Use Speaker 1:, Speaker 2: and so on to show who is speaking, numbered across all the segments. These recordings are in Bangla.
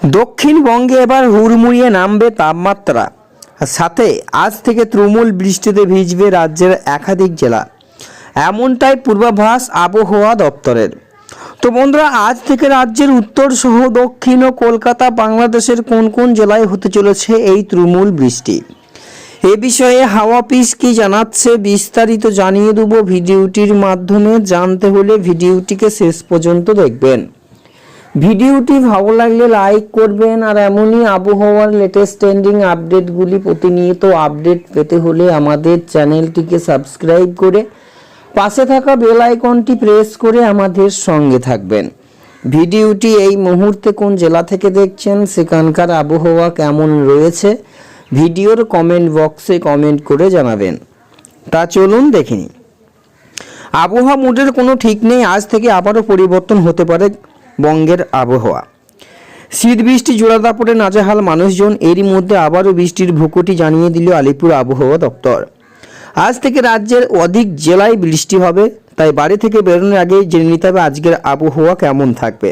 Speaker 1: দক্ষিণবঙ্গে এবার হুড়মুড়িয়ে নামবে তাপমাত্রা, সাথে আজ থেকে তুমুল বৃষ্টিতে ভিজবে রাজ্যের একাধিক জেলা, এমনটাই পূর্বাভাস আবহাওয়া দপ্তরের। তো বন্ধুরা, আজ থেকে রাজ্যের উত্তর সহ দক্ষিণ ও কলকাতা, বাংলাদেশের কোন কোন জেলায় হতে চলেছে এই তুমুল বৃষ্টি, এ বিষয়ে হাওয়া অফিস কি জানাচ্ছে বিস্তারিত জানিয়ে দেব ভিডিওটির মাধ্যমে। জানতে হলে ভিডিওটিকে শেষ পর্যন্ত দেখবেন। ভিডিওটি ভালো লাগলে লাইক করবেন, আর এমনই আবহাওয়ার লেটেস্ট ট্রেন্ডিং আপডেটগুলি প্রতিনিয়ত আপডেট পেতে হলে আমাদের চ্যানেলটিকে সাবস্ক্রাইব করে পাশে থাকা বেল আইকনটি প্রেস করে আমাদের সঙ্গে থাকবেন। ভিডিওটি এই মুহূর্তে কোন জেলা থেকে দেখছেন, সেখানকার আবহাওয়া কেমন রয়েছে, ভিডিওর কমেন্ট বক্সে কমেন্ট করে জানাবেন। তা চলুন দেখে নিই। আবহাওয়া মুডের কোনো ঠিক নেই, আজ থেকে আবারও পরিবর্তন হতে পারে বঙ্গের আবহাওয়া। শীত বৃষ্টি জোড়াদাপটে নাজেহাল মানুষজন, এরই মধ্যে আবারও বৃষ্টির ভূকুটি জানিয়ে দিল আলিপুর আবহাওয়া দপ্তর। আজ থেকে রাজ্যের অধিক জেলায় বৃষ্টি হবে, তাই বাড়ি থেকে বেরোনোর আগেই জেনে নিতে হবে আজকের আবহাওয়া কেমন থাকবে।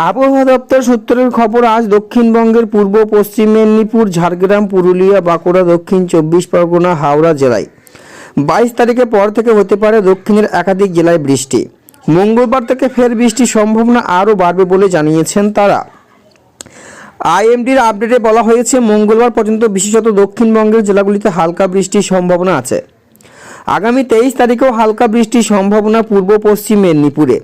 Speaker 1: আবহাওয়া দপ্তর সূত্রের খবর, আজ দক্ষিণবঙ্গের পূর্ব পশ্চিম মেদিনীপুর, ঝাড়গ্রাম, পুরুলিয়া, বাঁকুড়া, দক্ষিণ 24 পরগনা, হাওড়া জেলায় 22 তারিখের পর থেকে হতে পারে দক্ষিণের একাধিক জেলায় বৃষ্টি। মঙ্গলবার থেকে ফের বৃষ্টির সম্ভাবনা আরও বাড়বে বলে জানিয়েছেন তারা। আইএমডির আপডেটে বলা হয়েছে, মঙ্গলবার পর্যন্ত বিশেষত দক্ষিণবঙ্গের জেলাগুলিতে হালকা বৃষ্টির সম্ভাবনা আছে। আগামী 23 তারিখেও হালকা বৃষ্টির সম্ভাবনা পূর্ব পশ্চিম মেদিনীপুরে।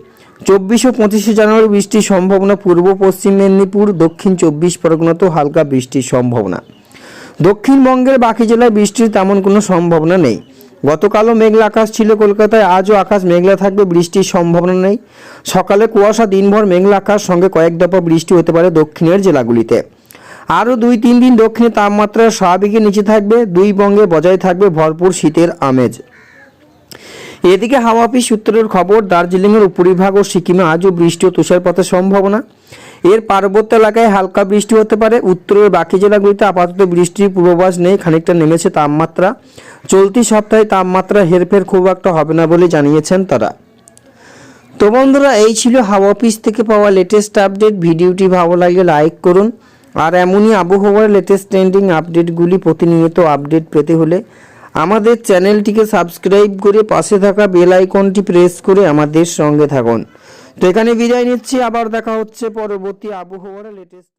Speaker 1: 24 ও 25 জানুয়ারি বৃষ্টির সম্ভাবনা পূর্ব পশ্চিম মেদিনীপুর, দক্ষিণ 24 পরগনাতেও হালকা বৃষ্টির সম্ভাবনা। দক্ষিণবঙ্গের বাকি জেলায় বৃষ্টির তেমন কোনো সম্ভাবনা নেই। গতকালও মেঘলা আকাশ ছিল কলকাতায়, আজও আকাশ মেঘলা থাকবে, বৃষ্টির সম্ভাবনা নেই। সকালে কুয়াশা, দিনভর মেঘলা আকাশ, সঙ্গে কয়েক দফা বৃষ্টি হতে পারে দক্ষিণের জেলাগুলিতে। আরও 2-3 দিন দক্ষিণে তাপমাত্রা স্বাভাবিকের নিচে থাকবে, দুই বঙ্গে বজায় থাকবে ভরপুর শীতের আমেজ। এদিকে হাওয়া অফিস সূত্রের খবর, দার্জিলিংয়ের উপরিভাগ ও সিকিমে আজও বৃষ্টি ও তুষারপাতের সম্ভাবনা। এর পার্বত্য এলাকায় হালকা বৃষ্টি হতে পারে। উত্তরের বাকি জেলাগুলিতে আপাতত বৃষ্টির পূর্বাভাস নেই, খানিকটা নেমেছে তাপমাত্রা। চলতি সপ্তাহে তাপমাত্রা হেরফের খুব একটা হবে না বলে জানিয়েছেন তারা। তো বন্ধুরা, এই ছিল হাওয়া অফিস থেকে পাওয়া লেটেস্ট আপডেট। ভিডিওটি ভালো লাগলে লাইক করুন, আর এমনই আবহাওয়ার লেটেস্ট ট্রেন্ডিং আপডেটগুলি প্রতিনিয়ত আপডেট পেতে হলে আমাদের চ্যানেলটিকে সাবস্ক্রাইব করে পাশে থাকা বেল আইকনটি প্রেস করে আমাদের সঙ্গে থাকুন। তো এখানে বিদায় নিচ্ছি, আবার দেখা হচ্ছে পরবর্তী আবহাওয়ার লেটেস্ট